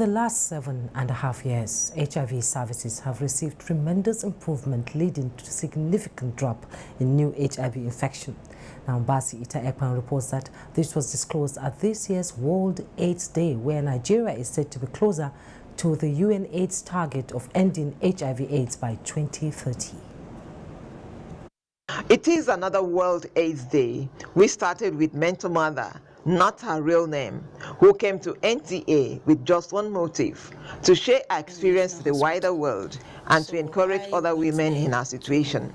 the last 7.5 years, HIV services have received tremendous improvement, leading to a significant drop in new HIV infection. Now, Mbasi Ita Ekpan reports that this was disclosed at this year's World AIDS Day, where Nigeria is said to be closer to the UN AIDS target of ending HIV/AIDS by 2030. It is another World AIDS Day. We started with Mentor Mother, not her real name, who came to NTA with just one motive: to share her experience to the wider world and to encourage other women in her situation.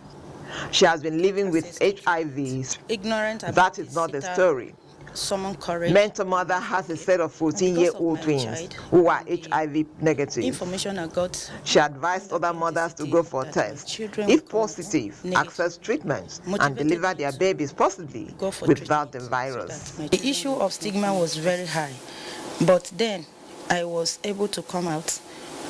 She has been living with HIV. That is not the story. Mentor Mother has a set of 14-year-old twins who are HIV negative. Information I got. She advised other mothers to go for tests. If positive, access treatment and deliver their babies possibly without the virus. The issue of stigma was very high, but then I was able to come out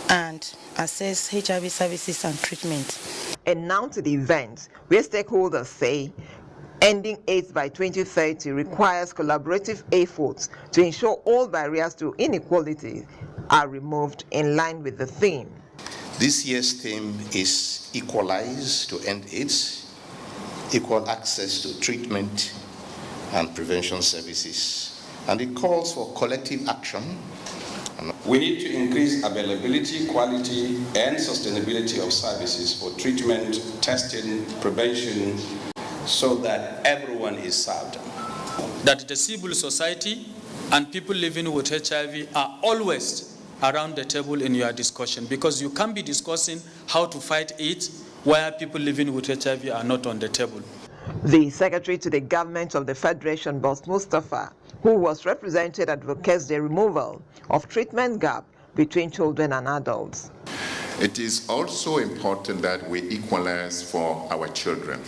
and assess HIV services and treatment. And now to the event, where stakeholders say ending AIDS by 2030 requires collaborative efforts to ensure all barriers to inequality are removed in line with the theme. This year's theme is Equalize to End AIDS, Equal Access to Treatment and Prevention Services. And it calls for collective action. We need to increase availability, quality, and sustainability of services for treatment, testing, prevention, so that everyone is served. That the civil society and people living with HIV are always around the table in your discussion, because you can't be discussing how to fight it where people living with HIV are not on the table. The Secretary to the Government of the Federation, Boss Mustafa, who was represented, advocates the removal of treatment gap between children and adults. It is also important that we equalize for our children.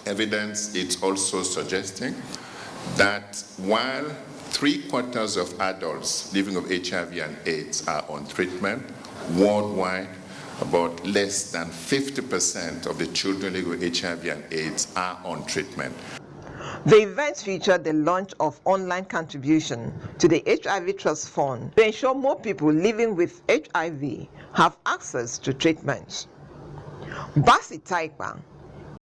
Evidence is also suggesting that while 3/4 of adults living with HIV and AIDS are on treatment, worldwide, about less than 50% of the children living with HIV and AIDS are on treatment. The event featured the launch of online contribution to the HIV Trust Fund to ensure more people living with HIV have access to treatment. Mbasi Ita Ekpan,